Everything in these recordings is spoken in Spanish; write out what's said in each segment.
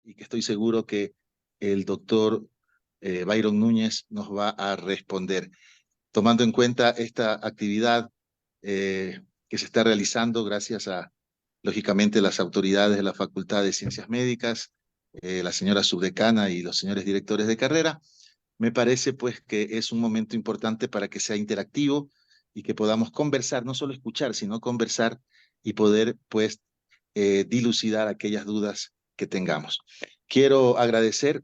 y que estoy seguro que el doctor Byron Núñez nos va a responder. Tomando en cuenta esta actividad que se está realizando gracias a, lógicamente, las autoridades de la Facultad de Ciencias Médicas, la señora subdecana y los señores directores de carrera, me parece pues que es un momento importante para que sea interactivo y que podamos conversar, no solo escuchar, sino conversar y poder pues dilucidar aquellas dudas que tengamos. Quiero agradecer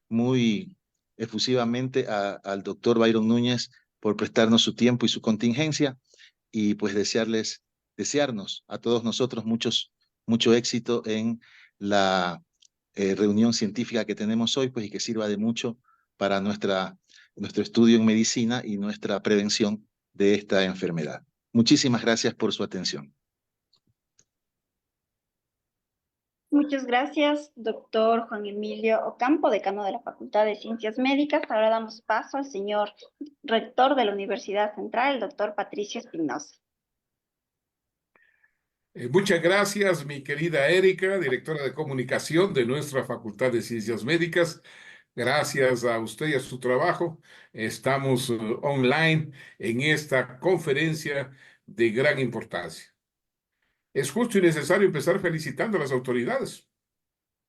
muy efusivamente al doctor Byron Núñez por prestarnos su tiempo y su contingencia y pues desearnos a todos nosotros mucho éxito en la reunión científica que tenemos hoy, pues y que sirva de mucho para nuestro estudio en medicina y nuestra prevención de esta enfermedad. Muchísimas gracias por su atención. Muchas gracias, doctor Juan Emilio Ocampo, decano de la Facultad de Ciencias Médicas. Ahora damos paso al señor rector de la Universidad Central, el doctor Patricio Espinosa. Muchas gracias, mi querida Erika, directora de comunicación de nuestra Facultad de Ciencias Médicas. Gracias a usted y a su trabajo, estamos online en esta conferencia de gran importancia. Es justo y necesario empezar felicitando a las autoridades,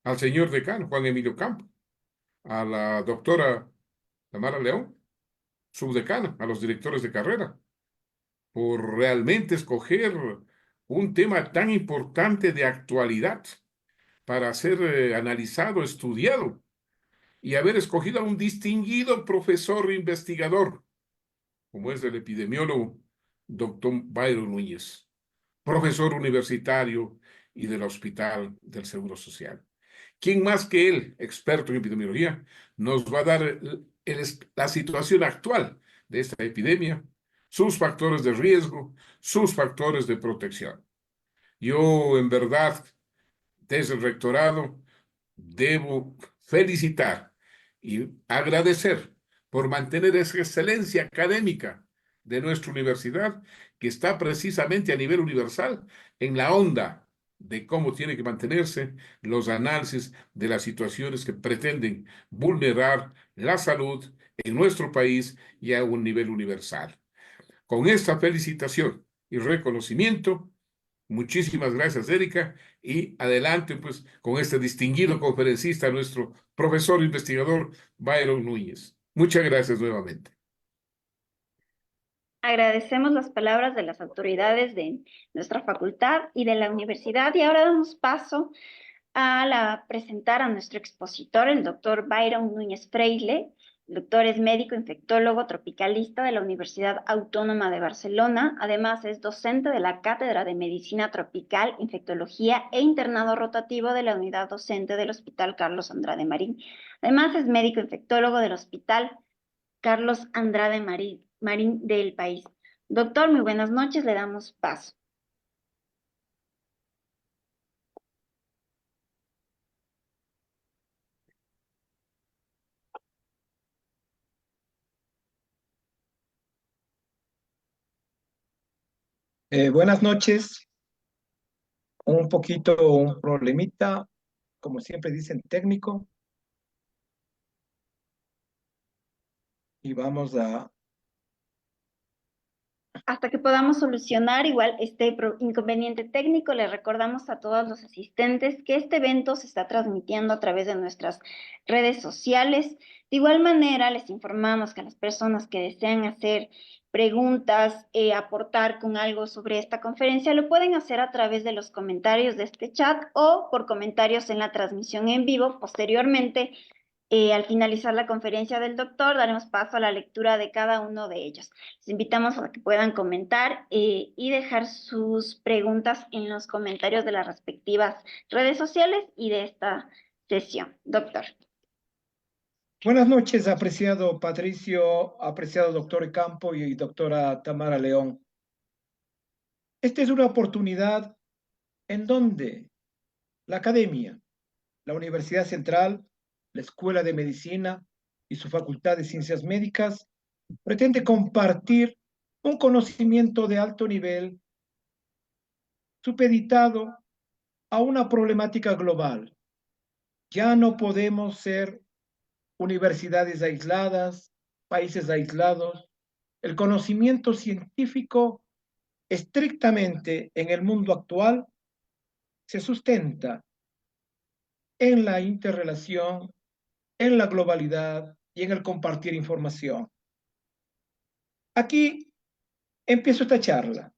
al señor decano Juan Emilio Campo, a la doctora Tamara León, subdecana, a los directores de carrera, por realmente escoger un tema tan importante de actualidad para ser analizado, estudiado, y haber escogido a un distinguido profesor investigador, como es el epidemiólogo doctor Byron Núñez, profesor universitario y del Hospital del Seguro Social. ¿Quién más que él, experto en epidemiología, nos va a dar la situación actual de esta epidemia, sus factores de riesgo, sus factores de protección? Yo, en verdad, desde el rectorado, debo felicitar y agradecer por mantener esa excelencia académica de nuestra universidad, que está precisamente a nivel universal en la onda de cómo tiene que mantenerse los análisis de las situaciones que pretenden vulnerar la salud en nuestro país y a un nivel universal. Con esta felicitación y reconocimiento, muchísimas gracias, Erika, y adelante pues con este distinguido conferencista, nuestro profesor investigador Byron Núñez. Muchas gracias nuevamente. Agradecemos las palabras de las autoridades de nuestra facultad y de la universidad, y ahora damos paso a presentar a nuestro expositor, el doctor Byron Núñez Freile. El doctor es médico infectólogo tropicalista de la Universidad Autónoma de Barcelona. Además, es docente de la Cátedra de Medicina Tropical, Infectología e Internado Rotativo de la Unidad Docente del Hospital Carlos Andrade Marín. Además, es médico infectólogo del Hospital Carlos Andrade Marín del país. Doctor, muy buenas noches, le damos paso. Buenas noches. Un problemita, como siempre dicen, técnico. Y vamos a... Hasta que podamos solucionar igual este inconveniente técnico, les recordamos a todos los asistentes que este evento se está transmitiendo a través de nuestras redes sociales. De igual manera, les informamos que las personas que desean hacer preguntas, aportar con algo sobre esta conferencia, lo pueden hacer a través de los comentarios de este chat o por comentarios en la transmisión en vivo. Posteriormente, al finalizar la conferencia del doctor, daremos paso a la lectura de cada uno de ellos. Les invitamos a que puedan comentar y dejar sus preguntas en los comentarios de las respectivas redes sociales y de esta sesión. Doctor. Buenas noches, apreciado Patricio, apreciado doctor Campo y doctora Tamara León. Esta es una oportunidad en donde la academia, la Universidad Central, la Escuela de Medicina y su Facultad de Ciencias Médicas pretende compartir un conocimiento de alto nivel supeditado a una problemática global Ya no podemos ser universidades aisladas, países aislados. El conocimiento científico estrictamente en el mundo actual se sustenta en la interrelación, en la globalidad y en el compartir información. Aquí empiezo esta charla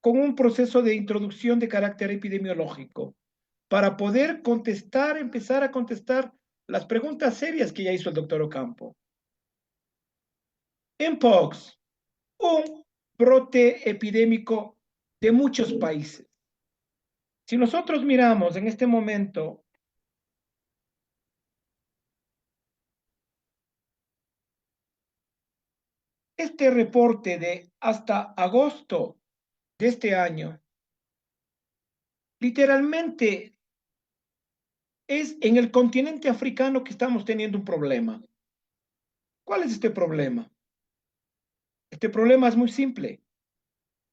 con un proceso de introducción de carácter epidemiológico para poder contestar, empezar a contestar las preguntas serias que ya hizo el doctor Ocampo. Mpox, un brote epidémico de muchos países. Si nosotros miramos en este momento este reporte de hasta agosto de este año, literalmente es en el continente africano que estamos teniendo un problema. ¿Cuál es este problema? Este problema es muy simple.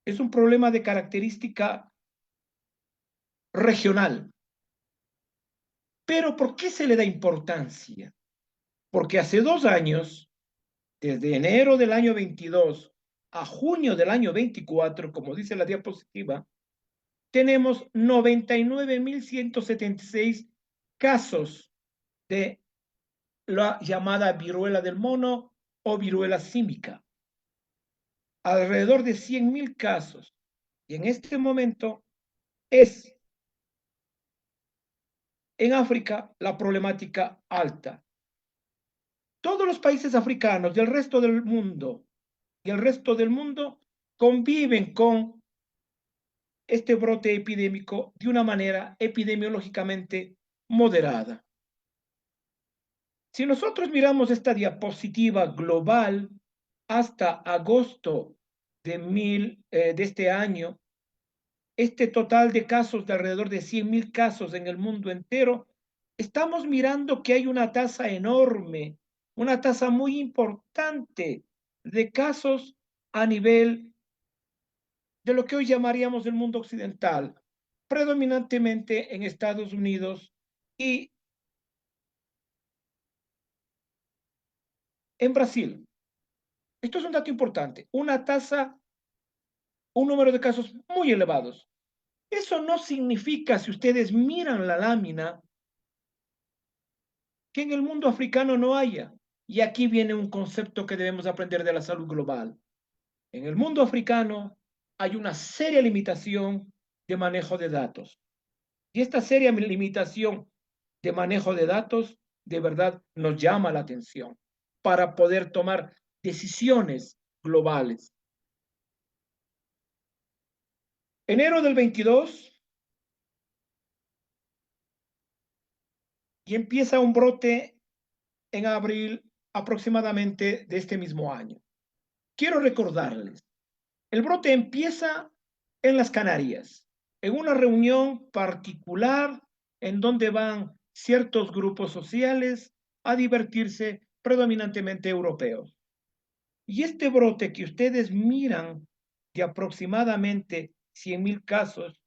Es un problema de característica regional. Pero ¿por qué se le da importancia? Porque hace 2 años, desde enero del año 22 a junio del año 24, como dice la diapositiva, tenemos 99.176 casos de la llamada viruela del mono o viruela símica. Alrededor de 100.000 casos. Y en este momento es en África la problemática alta. Todos los países africanos y el resto del mundo conviven con este brote epidémico de una manera epidemiológicamente moderada. Si nosotros miramos esta diapositiva global hasta agosto de este año, este total de casos de alrededor de 100.000 casos en el mundo entero, estamos mirando que hay una tasa enorme, una tasa muy importante de casos a nivel de lo que hoy llamaríamos el mundo occidental, predominantemente en Estados Unidos y en Brasil. Esto es un dato importante, una tasa, un número de casos muy elevados. Eso no significa, si ustedes miran la lámina, que en el mundo africano no haya. Y aquí viene un concepto que debemos aprender de la salud global. En el mundo africano hay una seria limitación de manejo de datos. Y esta seria limitación de manejo de datos de verdad nos llama la atención para poder tomar decisiones globales. Enero del 22 y empieza un brote en abril aproximadamente de este mismo año. Quiero recordarles, el brote empieza en las Canarias, en una reunión particular en donde van ciertos grupos sociales a divertirse, predominantemente europeos. Y este brote que ustedes miran de aproximadamente 100.000 casos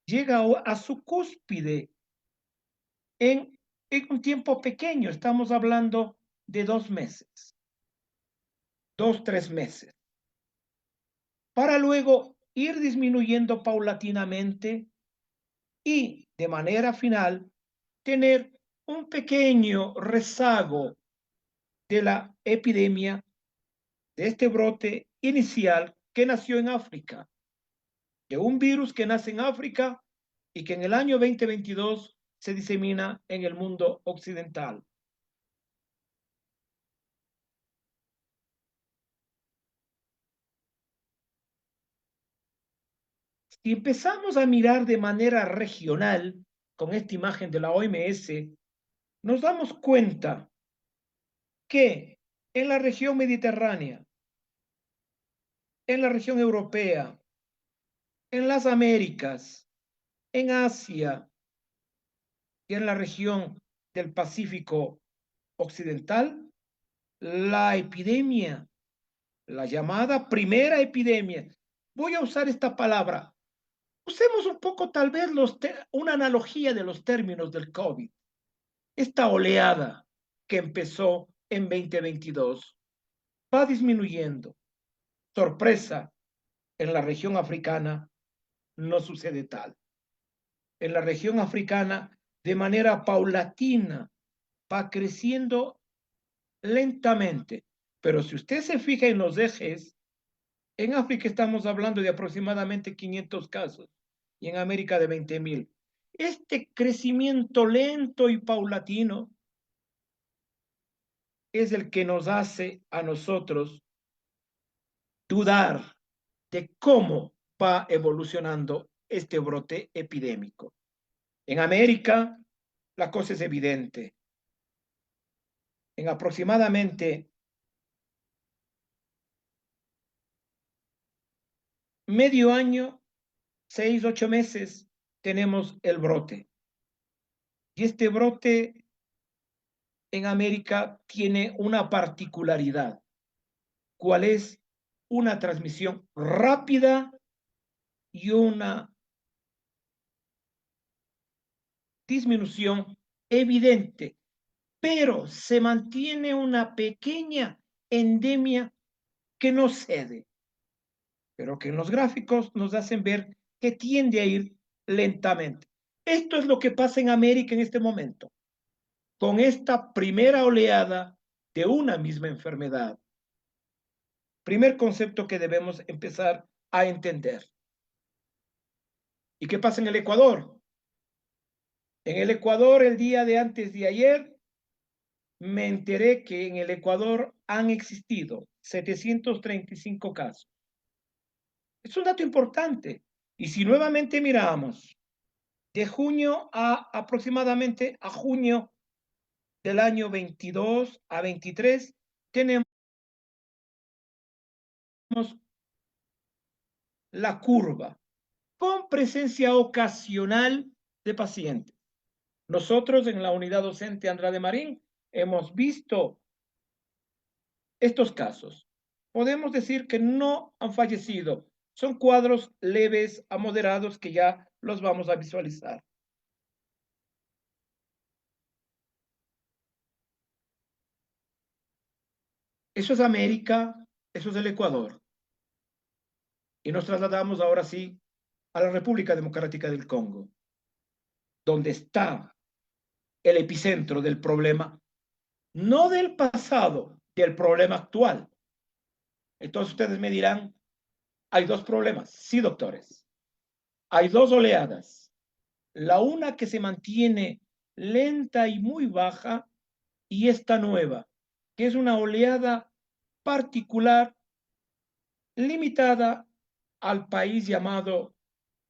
llega a su cúspide en un tiempo pequeño, estamos hablando de 2 meses, 2, 3 meses, para luego ir disminuyendo paulatinamente y de manera final tener un pequeño rezago de la epidemia, de este brote inicial que nació en África, de un virus que nace en África y que en el año 2022 se disemina en el mundo occidental. Si empezamos a mirar de manera regional, con esta imagen de la OMS, nos damos cuenta que en la región mediterránea, en la región europea, en las Américas, en Asia y en la región del Pacífico Occidental, la epidemia, la llamada primera epidemia, voy a usar esta palabra, usemos un poco tal vez una analogía de los términos del COVID. esta oleada que empezó en 2022 va disminuyendo. Sorpresa, en la región africana no sucede tal. En la región africana, de manera paulatina, va creciendo lentamente. Pero si usted se fija en los ejes, en África estamos hablando de aproximadamente 500 casos y en América de 20.000. Este crecimiento lento y paulatino es el que nos hace a nosotros dudar de cómo va evolucionando este brote epidémico. En América, la cosa es evidente. En aproximadamente medio año, 6, 8 meses, tenemos el brote. Y este brote en América tiene una particularidad. ¿Cuál es? Una transmisión rápida y una disminución evidente, pero se mantiene una pequeña endemia que no cede, pero que en los gráficos nos hacen ver que tiende a ir lentamente. Esto es lo que pasa en América en este momento, con esta primera oleada de una misma enfermedad. Primer concepto que debemos empezar a entender. ¿Y qué pasa en el Ecuador? En el Ecuador, el día de antes de ayer, me enteré que en el Ecuador han existido 735 casos. Es un dato importante. Y si nuevamente miramos de junio a aproximadamente a junio del año 22 a 23, tenemos la curva con presencia ocasional de pacientes. Nosotros en la unidad docente Andrade Marín hemos visto estos casos. Podemos decir que no han fallecido. Son cuadros leves a moderados que ya los vamos a visualizar. Eso es América, eso es el Ecuador. Y nos trasladamos ahora sí a la República Democrática del Congo, donde está el epicentro del problema, no del pasado, del problema actual. Entonces ustedes me dirán, hay dos problemas. Sí, doctores. Hay dos oleadas. La una que se mantiene lenta y muy baja y esta nueva, que es una oleada particular limitada al país llamado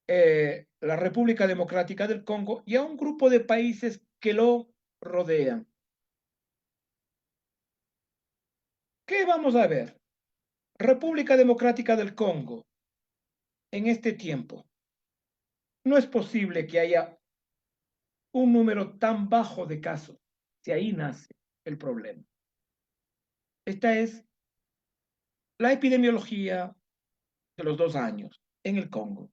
la República Democrática del Congo y a un grupo de países que lo rodean. ¿Qué vamos a ver? República Democrática del Congo, en este tiempo, no es posible que haya un número tan bajo de casos, si ahí nace el problema. Esta es la epidemiología de los 2 años en el Congo.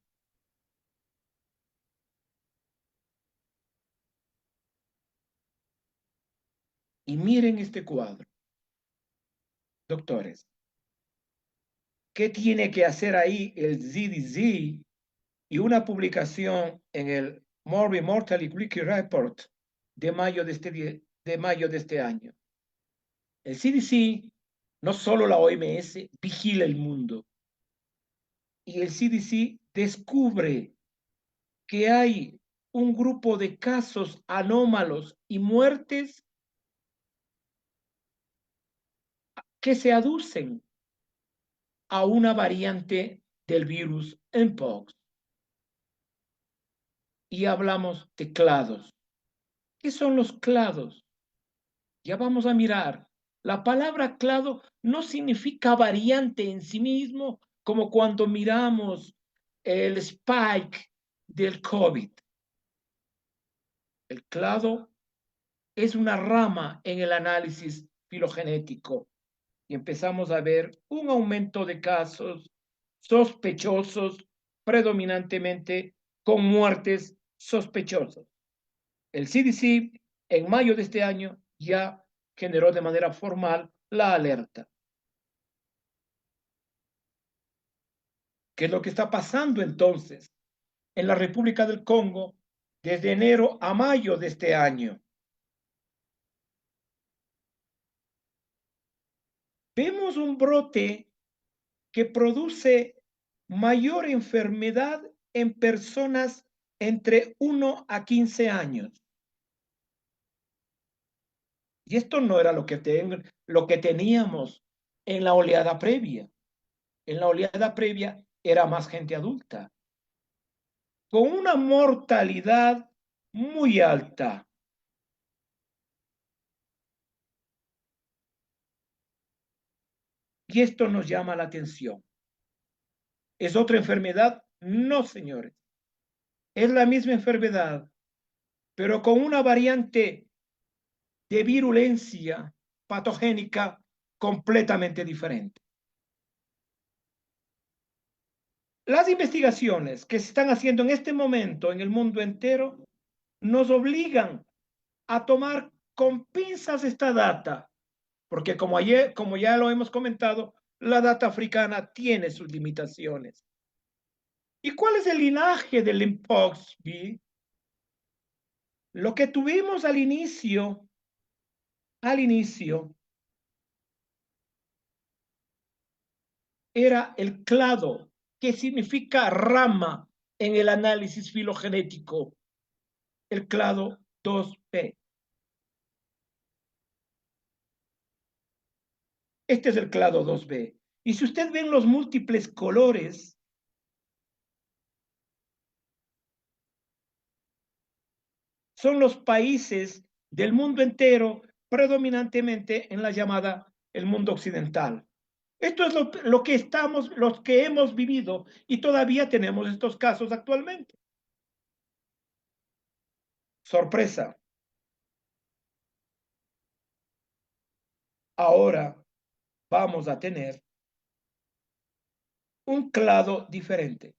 Y miren este cuadro. Doctores, ¿qué tiene que hacer ahí el CDC y una publicación en el Morbid Mortality Report de mayo de este año? El CDC, no solo la OMS, vigila el mundo. Y el CDC descubre que hay un grupo de casos anómalos y muertes que se aducen a una variante del virus Mpox. Y hablamos de clados. ¿Qué son los clados? Ya vamos a mirar. La palabra clado no significa variante en sí mismo, como cuando miramos el spike del COVID. El clado es una rama en el análisis filogenético y empezamos a ver un aumento de casos sospechosos, predominantemente con muertes sospechosas. El CDC en mayo de este año, ya generó de manera formal la alerta. ¿Qué es lo que está pasando entonces en la República del Congo desde enero a mayo de este año? Vemos un brote que produce mayor enfermedad en personas entre 1 a 15 años. Y esto no era lo que teníamos en la oleada previa. En la oleada previa era más gente adulta, con una mortalidad muy alta. Y esto nos llama la atención. ¿Es otra enfermedad? No, señores. Es la misma enfermedad, pero con una variante de virulencia patogénica completamente diferente. Las investigaciones que se están haciendo en este momento en el mundo entero nos obligan a tomar con pinzas esta data, porque como ya lo hemos comentado, la data africana tiene sus limitaciones. ¿Y cuál es el linaje del Mpox B? Lo que tuvimos al inicio, era el clado, que significa rama en el análisis filogenético, el clado 2B. Este es el clado 2B. Y si usted ven los múltiples colores, son los países del mundo entero, predominantemente en la llamada el mundo occidental. Esto es lo que los que hemos vivido y todavía tenemos estos casos actualmente. Sorpresa. Ahora vamos a tener un clado diferente.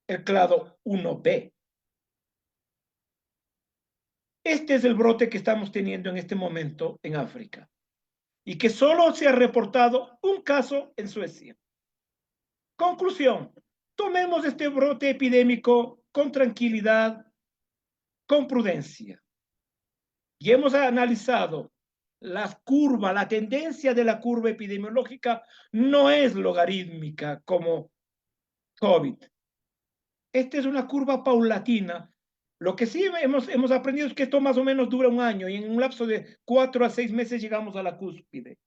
El clado 1B. Este es el brote que estamos teniendo en este momento en África y que solo se ha reportado un caso en Suecia. Conclusión, tomemos este brote epidémico con tranquilidad, con prudencia. Y hemos analizado la tendencia de la curva epidemiológica no es logarítmica como COVID. Esta es una curva paulatina. Lo que sí hemos aprendido es que esto más o menos dura un año y en un lapso de 4 a 6 meses llegamos a la cúspide.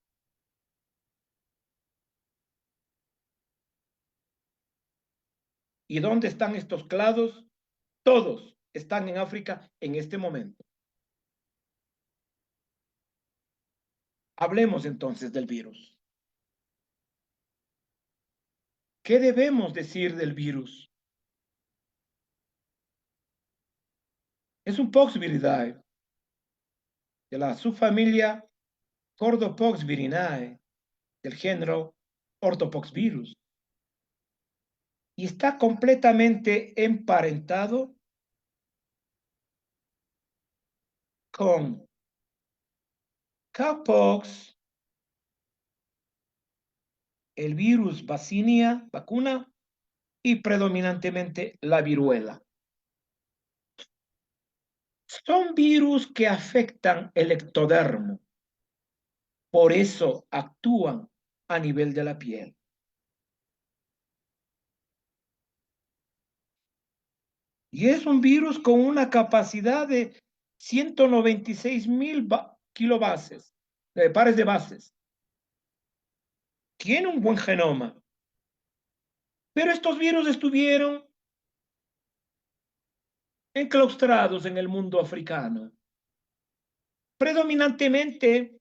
¿Y dónde están estos clados? Todos están en África en este momento. Hablemos entonces del virus. ¿Qué debemos decir del virus? Es un Poxviridae de la subfamilia Cordopoxvirinae del género Orthopoxvirus y está completamente emparentado con Cowpox, el virus vaccinia, vacuna, y predominantemente la viruela. Son virus que afectan el ectodermo, por eso actúan a nivel de la piel. Y es un virus con una capacidad de 196.000 kilobases, pares de bases. Tiene un buen genoma. Pero estos virus estuvieron enclaustrados en el mundo africano, predominantemente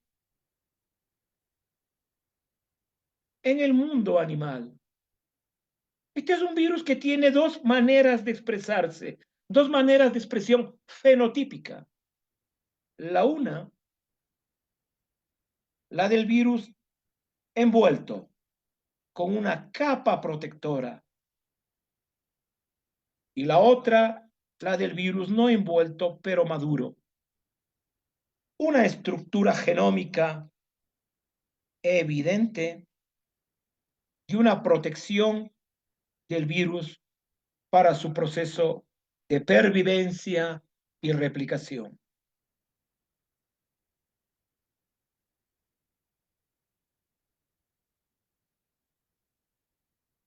en el mundo animal. Este es un virus que tiene dos maneras de expresarse, dos maneras de expresión fenotípica. La una, la del virus envuelto con una capa protectora. y la otra, la del virus no envuelto, pero maduro. Una estructura genómica evidente y una protección del virus para su proceso de pervivencia y replicación.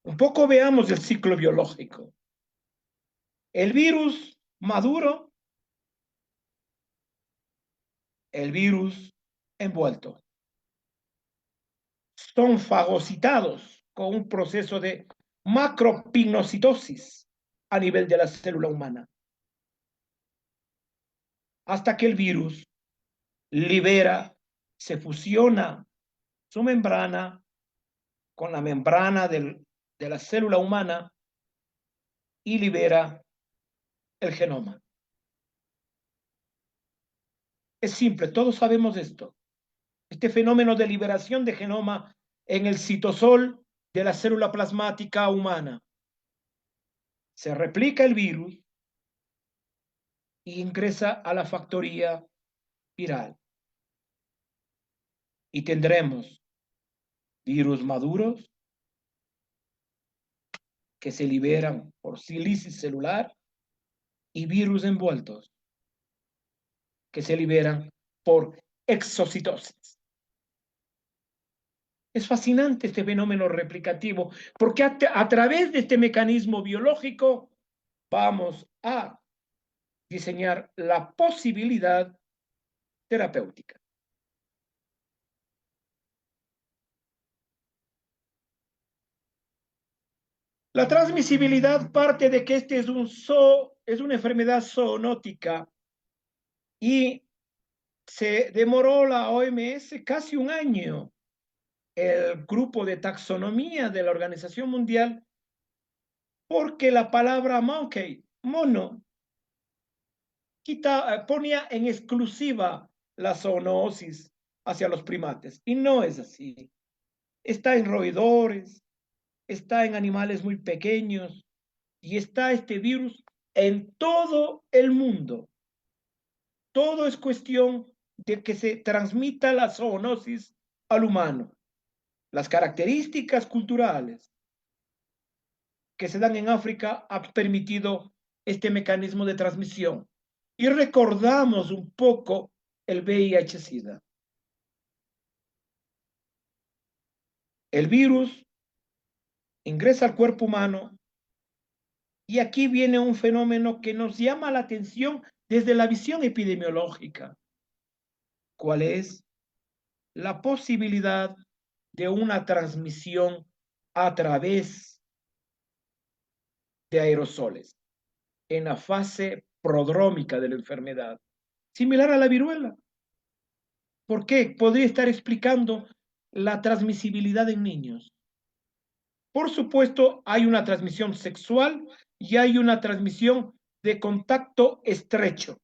Un poco veamos el ciclo biológico. El virus maduro, el virus envuelto. Son fagocitados con un proceso de macropinocitosis a nivel de la célula humana, hasta que el virus libera, se fusiona su membrana con la membrana de la célula humana y libera el genoma. Es simple, todos sabemos esto. Este fenómeno de liberación de genoma en el citosol de la célula plasmática humana. Se replica el virus y ingresa a la factoría viral. Y tendremos virus maduros que se liberan por sílisis celular y virus envueltos que se liberan por exocitosis. Es fascinante este fenómeno replicativo porque a través de este mecanismo biológico vamos a diseñar la posibilidad terapéutica. La transmisibilidad parte de que este es una enfermedad zoonótica y se demoró la OMS casi un año, el grupo de taxonomía de la Organización Mundial, porque la palabra monkey, mono, ponía en exclusiva la zoonosis hacia los primates, y no es así. Está en roedores, está en animales muy pequeños, y está este virus en todo el mundo. Todo es cuestión de que se transmita la zoonosis al humano. Las características culturales que se dan en África han permitido este mecanismo de transmisión. Y recordamos un poco el VIH-Sida. El virus ingresa al cuerpo humano y aquí viene un fenómeno que nos llama la atención desde la visión epidemiológica. ¿Cuál es? La posibilidad de una transmisión a través de aerosoles en la fase prodrómica de la enfermedad, similar a la viruela. ¿Por qué? Podría estar explicando la transmisibilidad en niños. Por supuesto, hay una transmisión sexual y hay una transmisión de contacto estrecho.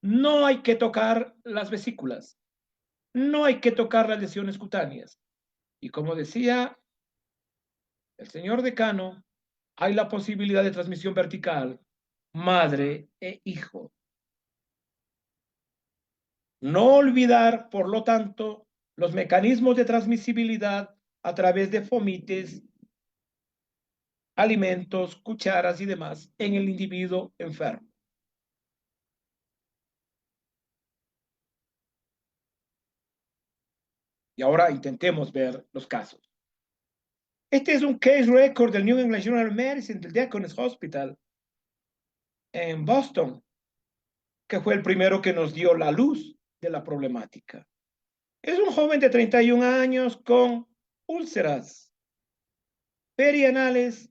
No hay que tocar las vesículas, no hay que tocar las lesiones cutáneas. Y como decía el señor decano, hay la posibilidad de transmisión vertical, madre e hijo. No olvidar, por lo tanto, los mecanismos de transmisibilidad a través de fomites, alimentos, cucharas y demás en el individuo enfermo. Y ahora intentemos ver los casos. Este es un case record del New England Journal of Medicine del Deaconess Hospital en Boston, que fue el primero que nos dio la luz de la problemática. Es un joven de 31 años con úlceras perianales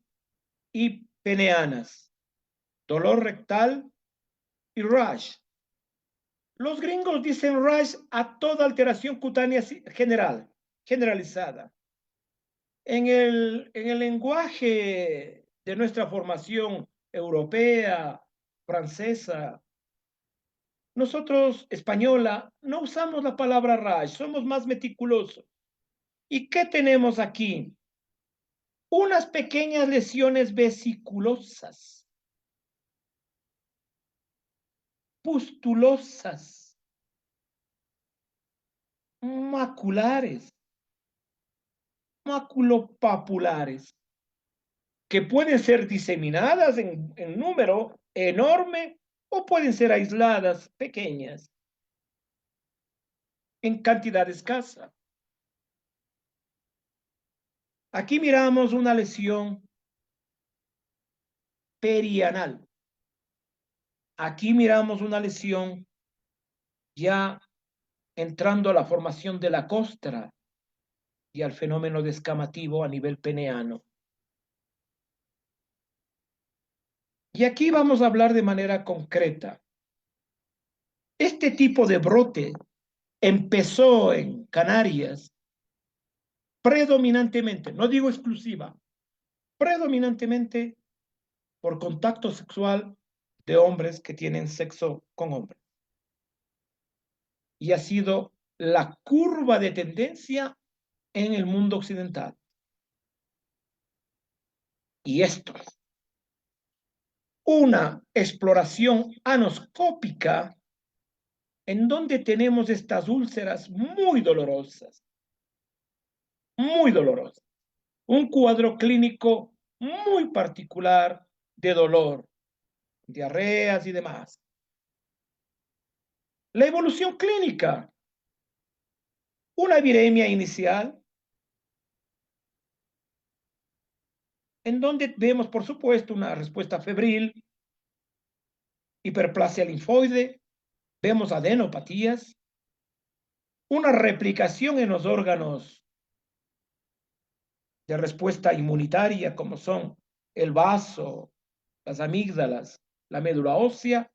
y peneanas, dolor rectal y rash. Los gringos dicen rash a toda alteración cutánea generalizada. En el lenguaje de nuestra formación europea, francesa, nosotros, española, no usamos la palabra rash, somos más meticulosos. ¿Y qué tenemos aquí? unas pequeñas lesiones vesiculosas, pustulosas, maculares, maculopapulares, que pueden ser diseminadas en número enorme o pueden ser aisladas, pequeñas, en cantidad escasa. Aquí miramos una lesión perianal. Aquí miramos una lesión ya entrando a la formación de la costra y al fenómeno descamativo a nivel peneano. Y aquí vamos a hablar de manera concreta. Este tipo de brote empezó en Canarias predominantemente, no digo exclusiva, predominantemente por contacto sexual de hombres que tienen sexo con hombres. Y ha sido la curva de tendencia en el mundo occidental. Y esto, una exploración anoscópica en donde tenemos estas úlceras muy dolorosas, un cuadro clínico muy particular de dolor, diarreas y demás. La evolución clínica, una viremia inicial, en donde vemos, por supuesto, una respuesta febril, hiperplasia linfoide, vemos adenopatías, una replicación en los órganos de respuesta inmunitaria, como son el vaso, las amígdalas, la médula ósea,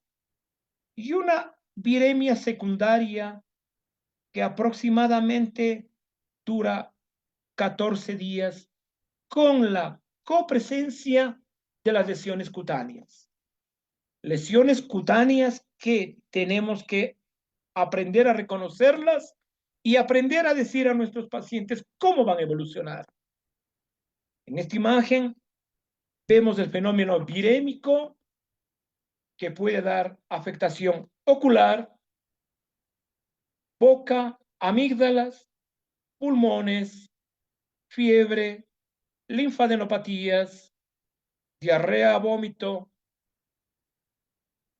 y una viremia secundaria que aproximadamente dura 14 días con la copresencia de las lesiones cutáneas. Lesiones cutáneas que tenemos que aprender a reconocerlas y aprender a decir a nuestros pacientes cómo van a evolucionar. En esta imagen vemos el fenómeno virémico que puede dar afectación ocular, boca, amígdalas, pulmones, fiebre, linfadenopatías, diarrea, vómito,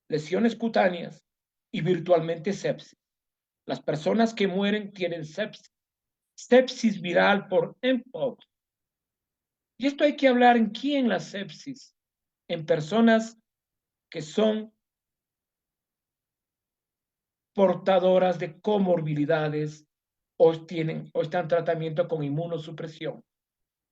lesiones cutáneas y virtualmente sepsis. Las personas que mueren tienen sepsis, sepsis viral por mpox. Y esto hay que hablar en quién la sepsis, en personas que son portadoras de comorbilidades o están en tratamiento con inmunosupresión.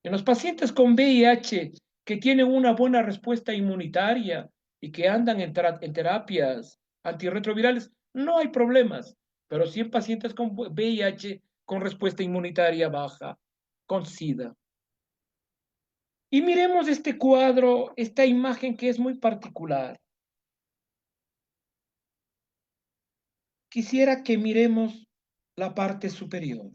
En los pacientes con VIH que tienen una buena respuesta inmunitaria y que andan en terapias antirretrovirales, no hay problemas, pero sí en pacientes con VIH con respuesta inmunitaria baja, con SIDA. Y miremos este cuadro, esta imagen que es muy particular. Quisiera que miremos la parte superior.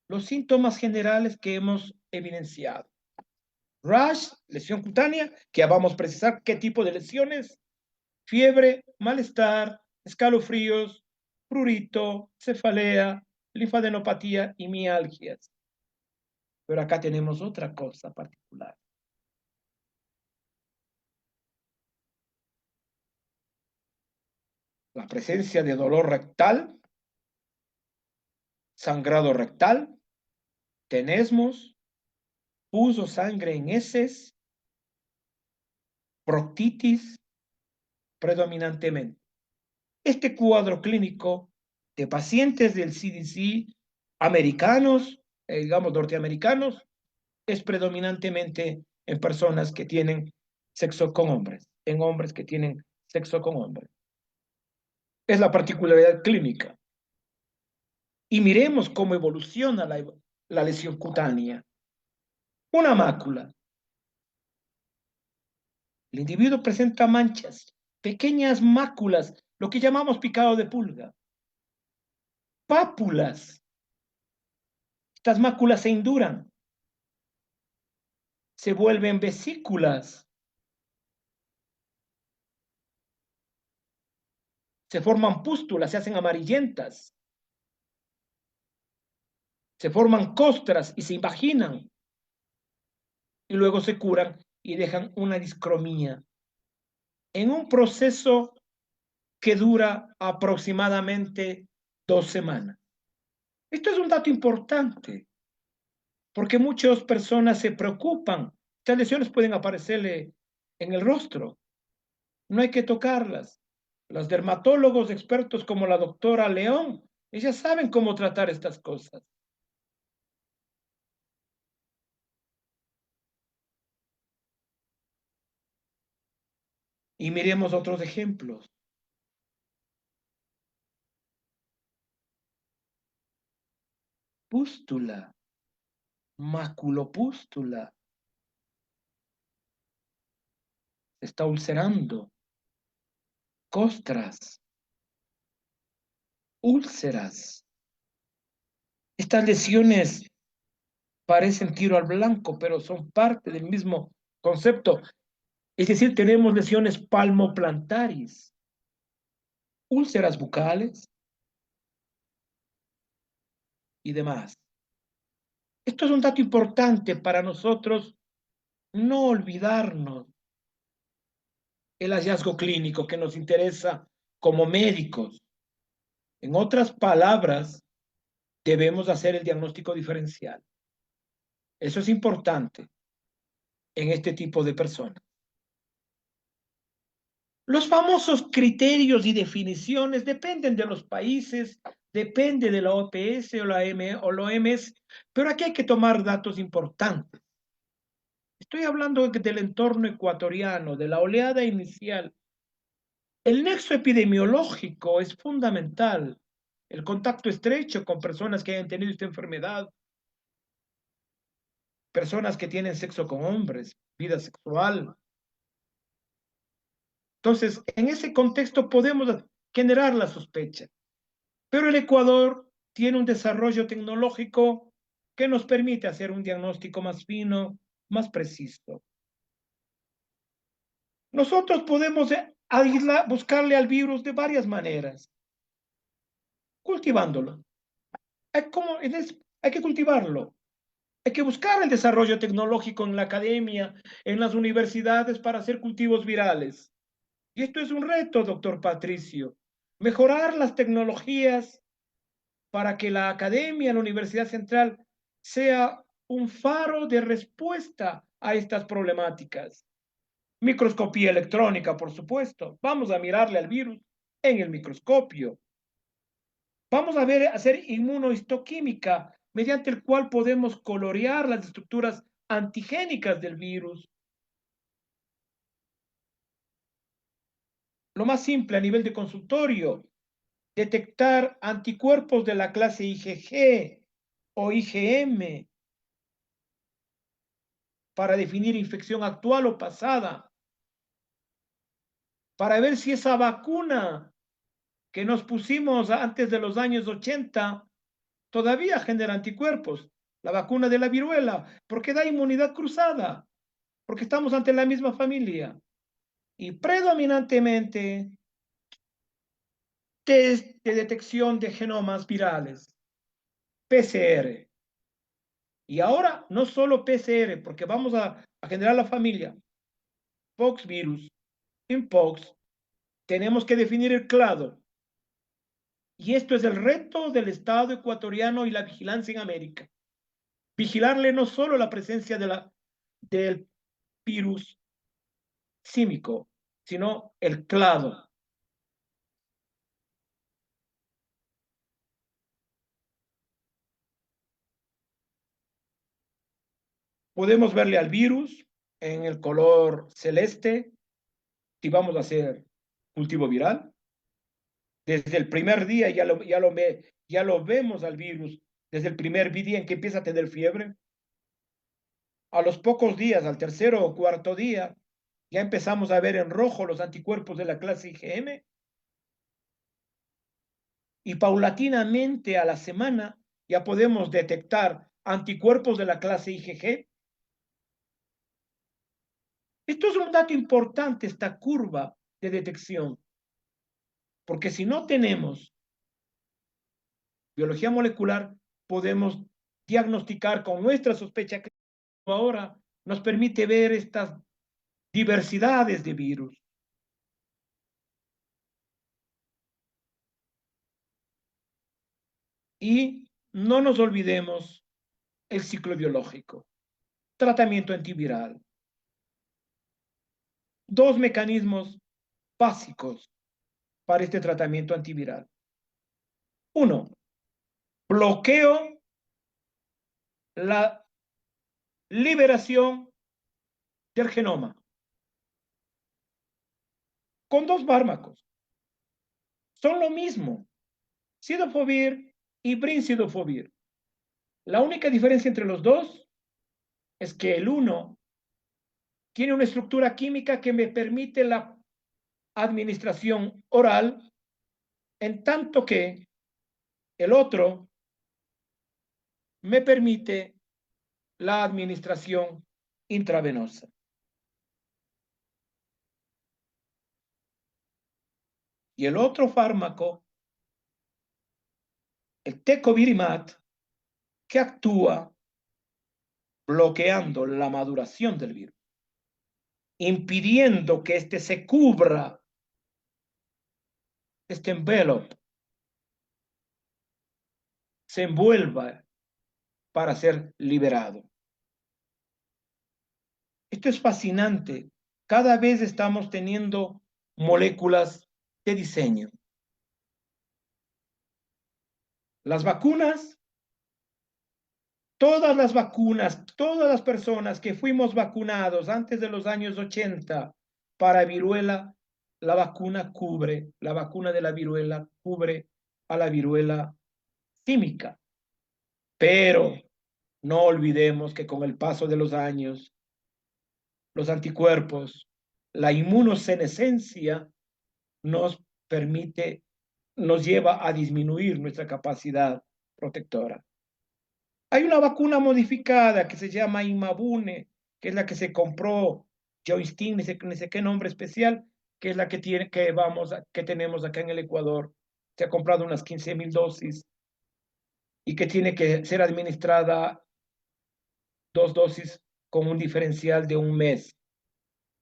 Los síntomas generales que hemos evidenciado. Rash, lesión cutánea, que ya vamos a precisar qué tipo de lesiones. Fiebre, malestar, escalofríos, prurito, cefalea, linfadenopatía y mialgias. Pero acá tenemos otra cosa particular. La presencia de dolor rectal, sangrado rectal, tenesmos, pus o sangre en heces, proctitis, predominantemente. Este cuadro clínico de pacientes del CDC americanos, digamos norteamericanos, es predominantemente en personas que tienen sexo con hombres, en hombres que tienen sexo con hombres. Es la particularidad clínica. Y miremos cómo evoluciona la lesión cutánea. Una mácula. El individuo presenta manchas, pequeñas máculas, lo que llamamos picado de pulga. pápulas. Estas máculas se induran, se vuelven vesículas, se forman pústulas, se hacen amarillentas, se forman costras y se invaginan, y luego se curan y dejan una discromía en un proceso que dura aproximadamente 2 semanas. Esto es un dato importante, porque muchas personas se preocupan. Estas lesiones pueden aparecerle en el rostro. No hay que tocarlas. Los dermatólogos expertos como la doctora León, ellas saben cómo tratar estas cosas. Y miremos otros ejemplos. Pústula, maculopústula, se está ulcerando, costras, úlceras. Estas lesiones parecen tiro al blanco, pero son parte del mismo concepto. Es decir, tenemos lesiones palmoplantaris, úlceras bucales y demás. Esto es un dato importante para nosotros no olvidarnos el hallazgo clínico que nos interesa como médicos. En otras palabras, debemos hacer el diagnóstico diferencial. Eso es importante en este tipo de personas. Los famosos criterios y definiciones dependen de los países, depende de la OPS o la OMS, pero aquí hay que tomar datos importantes. Estoy hablando del entorno ecuatoriano, de la oleada inicial. El nexo epidemiológico es fundamental. El contacto estrecho con personas que hayan tenido esta enfermedad, personas que tienen sexo con hombres, vida sexual. Entonces, en ese contexto podemos generar la sospecha. Pero el Ecuador tiene un desarrollo tecnológico que nos permite hacer un diagnóstico más fino, más preciso. Nosotros podemos buscarle al virus de varias maneras. Cultivándolo. Hay que cultivarlo. Hay que buscar el desarrollo tecnológico en la academia, en las universidades para hacer cultivos virales. Y esto es un reto, doctor Patricio. Mejorar las tecnologías para que la academia, la Universidad Central, sea un faro de respuesta a estas problemáticas. Microscopía electrónica, por supuesto. Vamos a mirarle al virus en el microscopio. Vamos a hacer inmunohistoquímica, mediante el cual podemos colorear las estructuras antigénicas del virus. Lo más simple a nivel de consultorio, detectar anticuerpos de la clase IgG o IgM para definir infección actual o pasada, para ver si esa vacuna que nos pusimos antes de los años 80 todavía genera anticuerpos. La vacuna de la viruela, porque da inmunidad cruzada, porque estamos ante la misma familia. Y predominantemente test de detección de genomas virales, PCR. Y ahora no solo PCR, porque vamos a generar la familia. Pox virus, Mpox, tenemos que definir el clado. Y esto es el reto del Estado ecuatoriano y la vigilancia en América. Vigilarle no solo la presencia del virus símico, sino el clado. Podemos verle al virus en el color celeste si vamos a hacer cultivo viral. Desde el primer día ya lo vemos al virus, desde el primer día en que empieza a tener fiebre. A los pocos días, al tercero o cuarto día, ya empezamos a ver en rojo los anticuerpos de la clase IgM. y paulatinamente a la semana ya podemos detectar anticuerpos de la clase IgG. Esto es un dato importante, esta curva de detección, porque si no tenemos biología molecular, podemos diagnosticar con nuestra sospecha que ahora nos permite ver estas diversidades de virus. Y no nos olvidemos el ciclo biológico, tratamiento antiviral. Dos mecanismos básicos para este tratamiento antiviral. Uno, bloqueo la liberación del genoma con dos fármacos. Son lo mismo, cidofovir y brincidofovir. La única diferencia entre los dos es que el uno tiene una estructura química que me permite la administración oral, en tanto que el otro me permite la administración intravenosa. Y el otro fármaco, el tecovirimat, que actúa bloqueando la maduración del virus, impidiendo que éste se cubra, este envelope, se envuelva para ser liberado. Esto es fascinante. Cada vez estamos teniendo moléculas de diseño. Las vacunas, todas las vacunas, todas las personas que fuimos vacunados antes de los años 80 para viruela, la vacuna de la viruela cubre a la viruela símica. Pero no olvidemos que con el paso de los años, los anticuerpos, la inmunosenescencia nos permite, nos lleva a disminuir nuestra capacidad protectora. Hay una vacuna modificada que se llama Imabune, que es la que se compró Joystin, ni sé qué nombre especial, que es la que tenemos acá en el Ecuador. Se ha comprado unas 15,000 dosis y que tiene que ser administrada 2 dosis con un diferencial de un mes.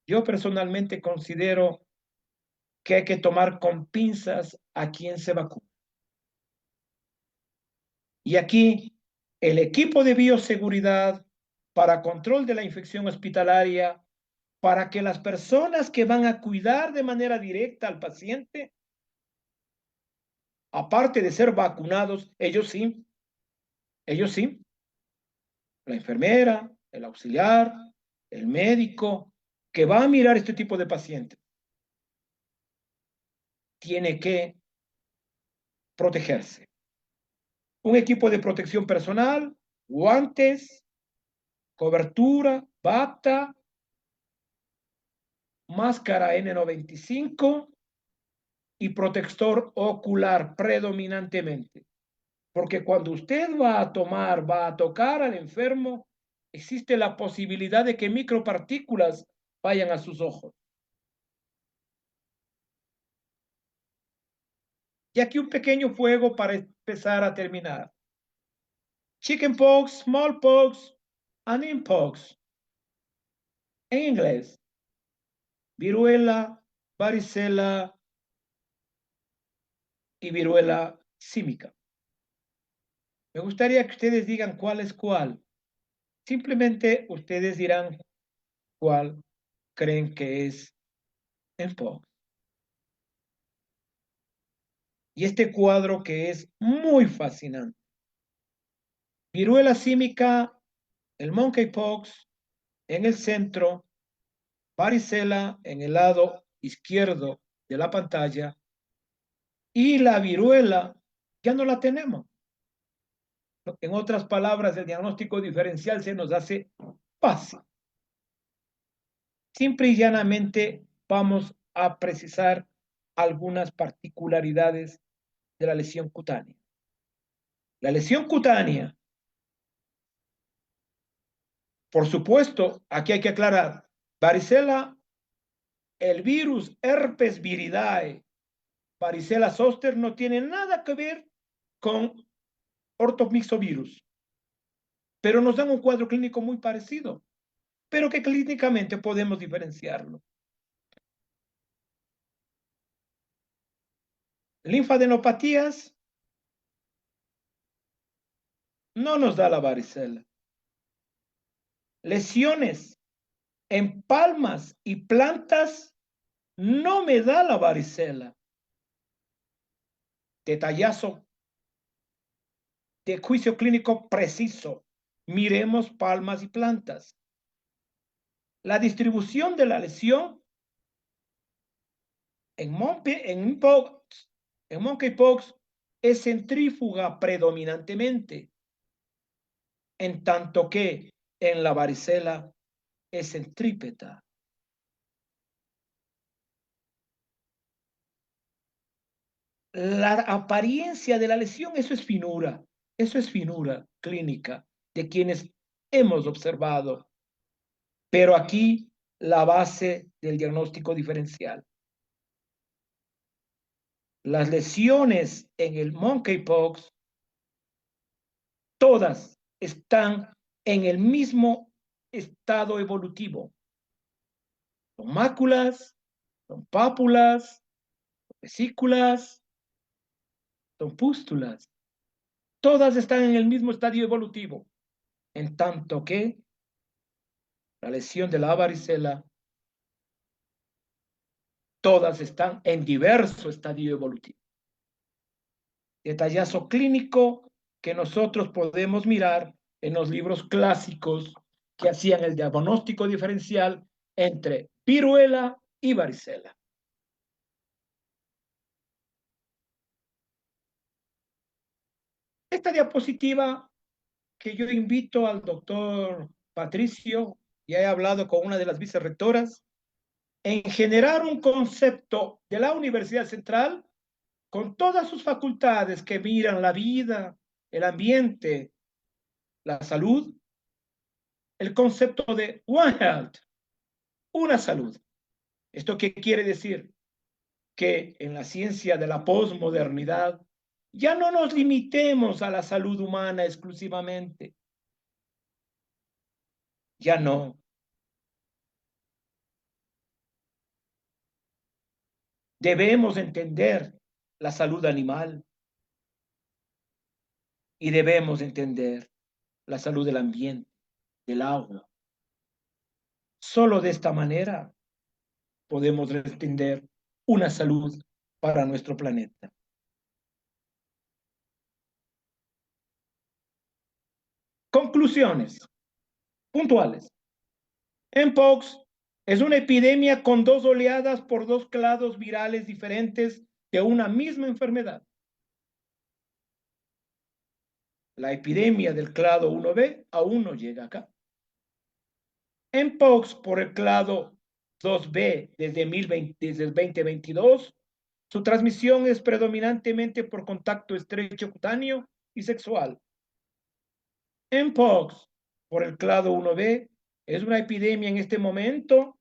Yo personalmente considero que hay que tomar con pinzas a quien se vacuna. Y aquí el equipo de bioseguridad para control de la infección hospitalaria, para que las personas que van a cuidar de manera directa al paciente, aparte de ser vacunados, ellos sí, la enfermera, el auxiliar, el médico, que va a mirar este tipo de pacientes, tiene que protegerse. Un equipo de protección personal, guantes, cobertura, bata, máscara N95 y protector ocular predominantemente. Porque cuando usted va a tocar al enfermo, existe la posibilidad de que micropartículas vayan a sus ojos. Y aquí un pequeño juego para empezar a terminar. Chickenpox, smallpox, and mpox. En inglés, viruela, varicela y viruela símica. Me gustaría que ustedes digan cuál es cuál. Simplemente ustedes dirán cuál creen que es mpox. Y este cuadro que es muy fascinante. Viruela símica, el monkeypox en el centro, varicela en el lado izquierdo de la pantalla y la viruela ya no la tenemos. En otras palabras, el diagnóstico diferencial se nos hace fácil. Simple y llanamente vamos a precisar algunas particularidades de la lesión cutánea. La lesión cutánea, por supuesto, aquí hay que aclarar, varicela, el virus herpes viridae, varicela zoster no tiene nada que ver con ortomixovirus, pero nos dan un cuadro clínico muy parecido, pero que clínicamente podemos diferenciarlo. Linfadenopatías no nos da la varicela. Lesiones en palmas y plantas no me da la varicela. Detallazo de juicio clínico preciso. Miremos palmas y plantas. La distribución de la lesión en monkeypox es centrífuga predominantemente, en tanto que en la varicela es centrípeta. La apariencia de la lesión, eso es finura clínica de quienes hemos observado. Pero aquí la base del diagnóstico diferencial. Las lesiones en el monkeypox, todas están en el mismo estado evolutivo. Son máculas, son pápulas, son vesículas, son pústulas. Todas están en el mismo estadio evolutivo, en tanto que la lesión de la varicela, todas están en diverso estadio evolutivo. Detallazo clínico que nosotros podemos mirar en los libros clásicos que hacían el diagnóstico diferencial entre viruela y varicela. Esta diapositiva que yo invito al doctor Patricio, y he hablado con una de las vicerrectoras, en generar un concepto de la Universidad Central con todas sus facultades que miran la vida, el ambiente, la salud, el concepto de One Health, una salud. ¿Esto qué quiere decir? Que en la ciencia de la posmodernidad ya no nos limitemos a la salud humana exclusivamente. Ya no. Debemos entender la salud animal y debemos entender la salud del ambiente, del agua. Solo de esta manera podemos entender una salud para nuestro planeta. Conclusiones puntuales. Mpox es una epidemia con dos oleadas por dos clados virales diferentes de una misma enfermedad. La epidemia del clado 1B aún no llega acá. Mpox por el clado 2B desde el 2022, su transmisión es predominantemente por contacto estrecho cutáneo y sexual. Mpox por el clado 1B es una epidemia en este momento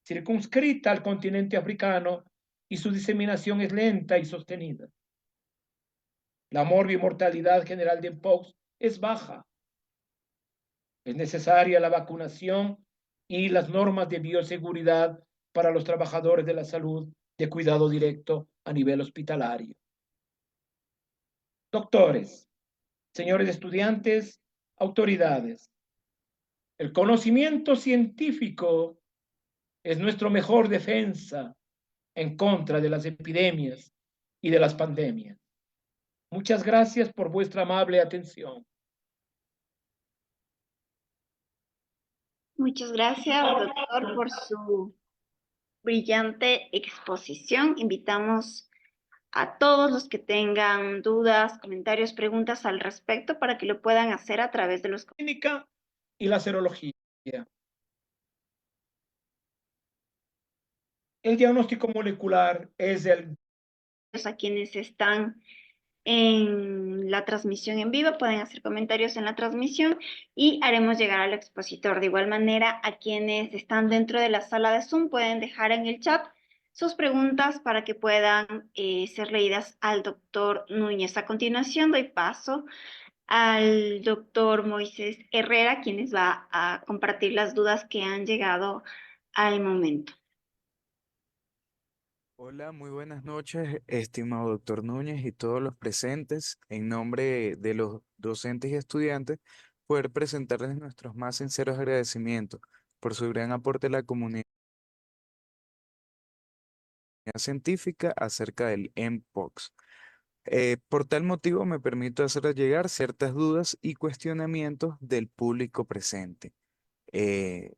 circunscrita al continente africano y su diseminación es lenta y sostenida. La morbimortalidad general de Mpox es baja. Es necesaria la vacunación y las normas de bioseguridad para los trabajadores de la salud de cuidado directo a nivel hospitalario. Doctores, señores estudiantes, autoridades, el conocimiento científico es nuestra mejor defensa en contra de las epidemias y de las pandemias. Muchas gracias por vuestra amable atención. Muchas gracias, doctor, por su brillante exposición. Invitamos a todos los que tengan dudas, comentarios, preguntas al respecto para que lo puedan hacer a través de los Clínica y la serología. El diagnóstico molecular es el a quienes están en la transmisión en vivo, pueden hacer comentarios en la transmisión y haremos llegar al expositor. De igual manera, a quienes están dentro de la sala de Zoom pueden dejar en el chat sus preguntas para que puedan ser leídas al doctor Núñez. A continuación doy paso al doctor Moisés Herrera, quien les va a compartir las dudas que han llegado al momento. Hola, muy buenas noches, estimado doctor Núñez y todos los presentes. En nombre de los docentes y estudiantes, poder presentarles nuestros más sinceros agradecimientos por su gran aporte a la comunidad científica acerca del MPOX. Por tal motivo, me permito hacerles llegar ciertas dudas y cuestionamientos del público presente. Eh,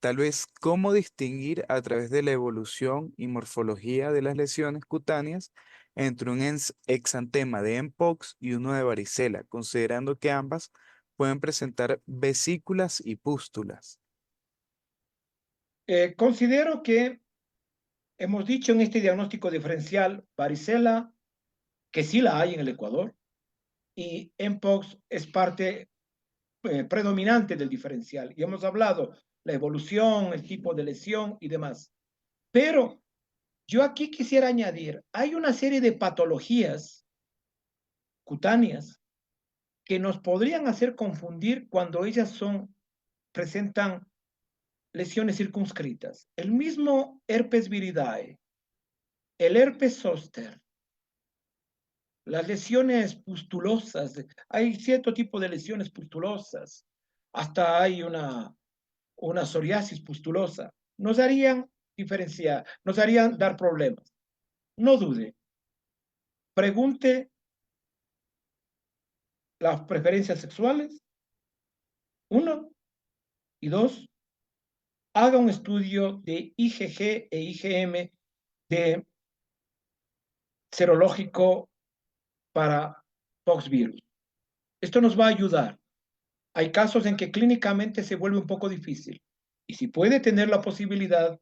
Tal vez, ¿cómo distinguir a través de la evolución y morfología de las lesiones cutáneas entre un exantema de mpox y uno de varicela, considerando que ambas pueden presentar vesículas y pústulas? Considero que hemos dicho en este diagnóstico diferencial varicela, que sí la hay en el Ecuador, y mpox es parte predominante del diferencial. Y hemos hablado la evolución, el tipo de lesión y demás. Pero yo aquí quisiera añadir, hay una serie de patologías cutáneas que nos podrían hacer confundir cuando ellas presentan lesiones circunscritas. El mismo herpes viridae, el herpes zóster, las lesiones pustulosas, hay cierto tipo de lesiones pustulosas, hasta hay una psoriasis pustulosa, nos harían diferenciar, nos harían dar problemas. No dude, pregunte las preferencias sexuales, uno, y dos, haga un estudio de IgG e IgM de serológico para poxvirus. Esto nos va a ayudar. Hay casos en que clínicamente se vuelve un poco difícil. Y si puede tener la posibilidad,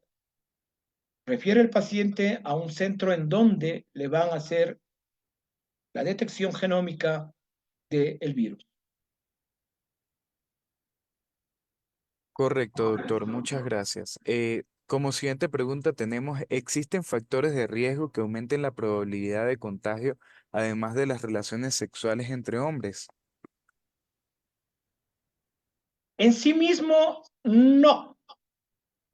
refiere el paciente a un centro en donde le van a hacer la detección genómica del virus. Correcto, doctor, muchas gracias. Como siguiente pregunta tenemos, ¿existen factores de riesgo que aumenten la probabilidad de contagio, además de las relaciones sexuales entre hombres? En sí mismo, no.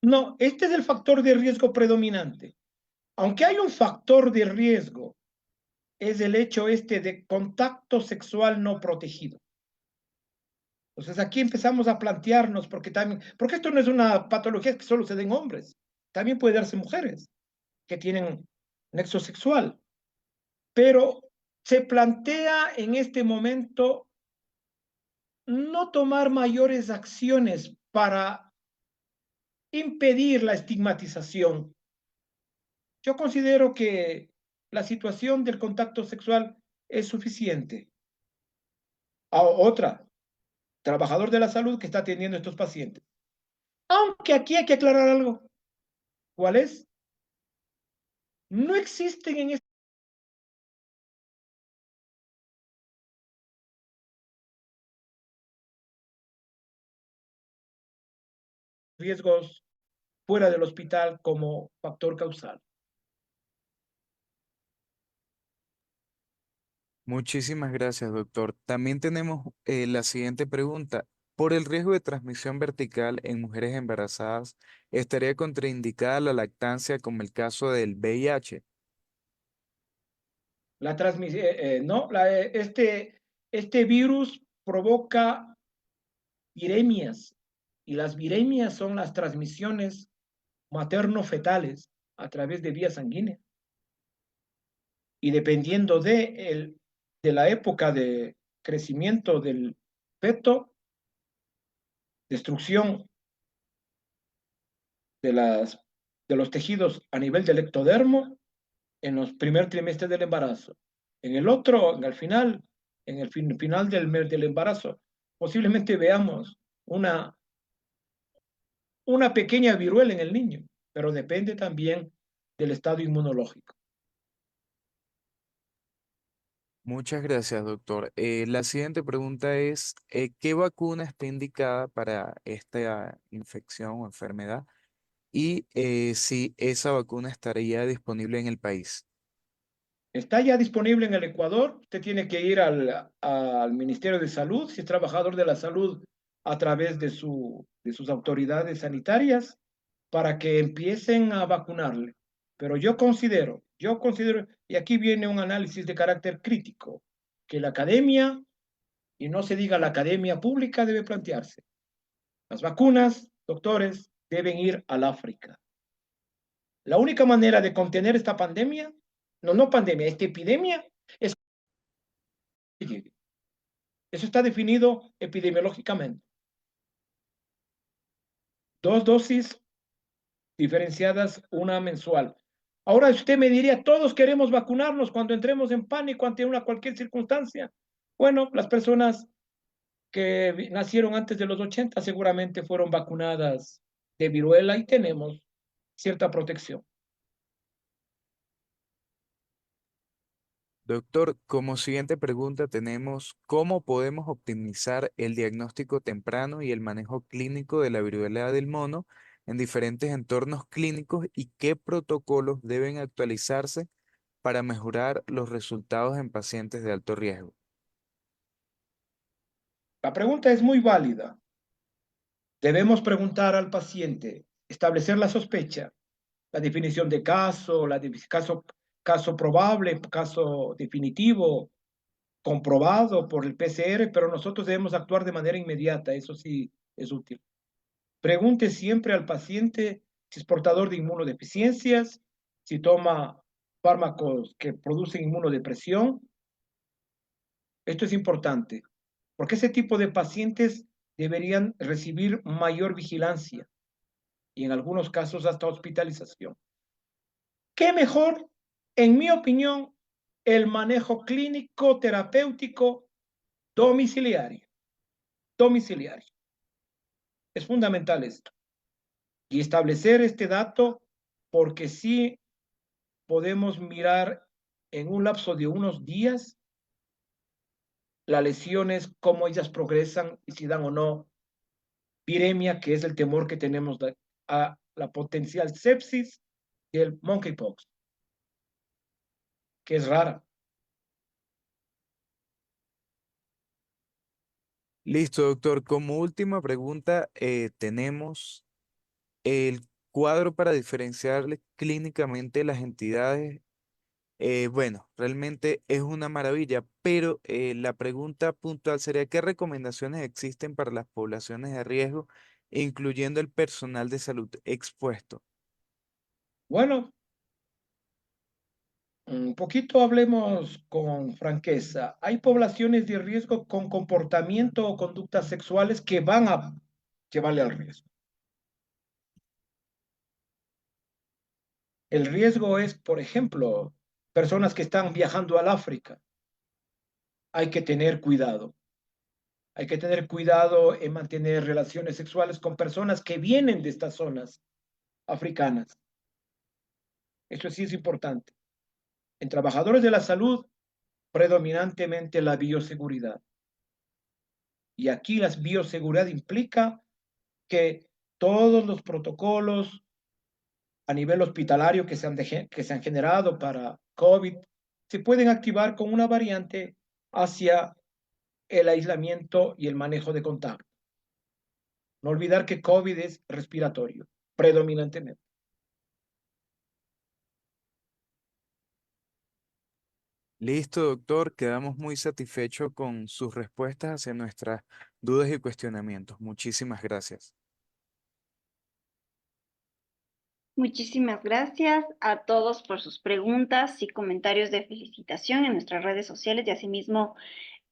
No, este es el factor de riesgo predominante. Aunque hay un factor de riesgo, es el hecho este de contacto sexual no protegido. Entonces aquí empezamos a plantearnos, porque esto no es una patología que solo se den hombres, también puede darse mujeres que tienen nexo sexual, pero se plantea en este momento no tomar mayores acciones para impedir la estigmatización. Yo considero que la situación del contacto sexual es suficiente. Otra, trabajador de la salud que está atendiendo a estos pacientes. Aunque aquí hay que aclarar algo. ¿Cuál es? No existen en estos riesgos fuera del hospital como factor causal. Muchísimas gracias, doctor. También tenemos la siguiente pregunta. Por el riesgo de transmisión vertical en mujeres embarazadas, ¿estaría contraindicada la lactancia como el caso del VIH? La transmisión, no, este virus provoca viremias y las viremias son las transmisiones materno-fetales a través de vía sanguínea. Y dependiendo de la época de crecimiento del feto, destrucción de los tejidos a nivel del ectodermo en los primer trimestres del embarazo. En el otro, al final, en el final del embarazo, posiblemente veamos una pequeña viruela en el niño, pero depende también del estado inmunológico. Muchas gracias, doctor. La siguiente pregunta es, ¿qué vacuna está indicada para esta infección o enfermedad? Y si esa vacuna estaría disponible en el país. Está ya disponible en el Ecuador. Usted tiene que ir al Ministerio de Salud, si es trabajador de la salud, a través de sus autoridades sanitarias, para que empiecen a vacunarle. Pero yo considero, y aquí viene un análisis de carácter crítico, que la academia, y no se diga la academia pública, debe plantearse. Las vacunas, doctores, deben ir al África. La única manera de contener esta pandemia, no pandemia, esta epidemia, es que llegue. Eso está definido epidemiológicamente. 2 dosis diferenciadas, una mensual. Ahora usted me diría, todos queremos vacunarnos cuando entremos en pánico ante cualquier circunstancia. Bueno, las personas que nacieron antes de los 80 seguramente fueron vacunadas de viruela y tenemos cierta protección. Doctor, como siguiente pregunta tenemos, ¿cómo podemos optimizar el diagnóstico temprano y el manejo clínico de la viruela del mono en diferentes entornos clínicos y qué protocolos deben actualizarse para mejorar los resultados en pacientes de alto riesgo? La pregunta es muy válida. Debemos preguntar al paciente, establecer la sospecha, la definición de caso, caso probable, caso definitivo, comprobado por el PCR, pero nosotros debemos actuar de manera inmediata, eso sí es útil. Pregunte siempre al paciente si es portador de inmunodeficiencias, si toma fármacos que producen inmunodepresión. Esto es importante, porque ese tipo de pacientes deberían recibir mayor vigilancia y en algunos casos hasta hospitalización. ¿Qué mejor? En mi opinión, el manejo clínico terapéutico domiciliario. Domiciliario. Es fundamental esto. Y establecer este dato porque sí podemos mirar en un lapso de unos días las lesiones, cómo ellas progresan y si dan o no viremia, que es el temor que tenemos a la potencial sepsis y el monkeypox, que es rara. Listo, doctor. Como última pregunta, tenemos el cuadro para diferenciarle clínicamente las entidades. Bueno, realmente es una maravilla, pero la pregunta puntual sería, ¿qué recomendaciones existen para las poblaciones de riesgo, incluyendo el personal de salud expuesto? Bueno, un poquito hablemos con franqueza. Hay poblaciones de riesgo con comportamiento o conductas sexuales que van a llevarle al riesgo. El riesgo es, por ejemplo, personas que están viajando al África. Hay que tener cuidado. Hay que tener cuidado en mantener relaciones sexuales con personas que vienen de estas zonas africanas. Eso sí es importante. En trabajadores de la salud, predominantemente la bioseguridad. Y aquí la bioseguridad implica que todos los protocolos a nivel hospitalario que se han generado para COVID se pueden activar con una variante hacia el aislamiento y el manejo de contacto. No olvidar que COVID es respiratorio, predominantemente. Listo, doctor. Quedamos muy satisfechos con sus respuestas hacia nuestras dudas y cuestionamientos. Muchísimas gracias. Muchísimas gracias a todos por sus preguntas y comentarios de felicitación en nuestras redes sociales y asimismo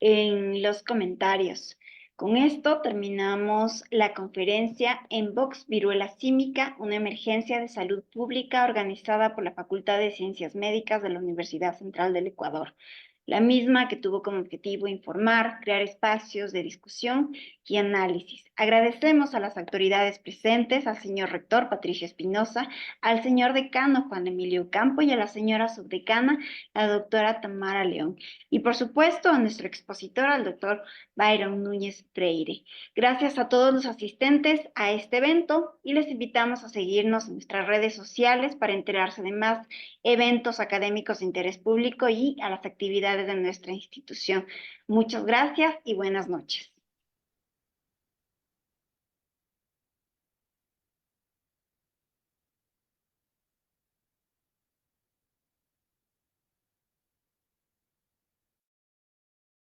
en los comentarios. Con esto terminamos la conferencia en Vox Viruela Símica, una emergencia de salud pública organizada por la Facultad de Ciencias Médicas de la Universidad Central del Ecuador. La misma que tuvo como objetivo informar, crear espacios de discusión y análisis Agradecemos a las autoridades presentes, al señor rector Patricio Espinosa, al señor decano Juan Emilio Campo y a la señora subdecana, la doctora Tamara León. Y por supuesto a nuestro expositor, al doctor Byron Núñez Freire. Gracias a todos los asistentes a este evento y les invitamos a seguirnos en nuestras redes sociales para enterarse de más eventos académicos de interés público y a las actividades de nuestra institución. Muchas gracias y buenas noches.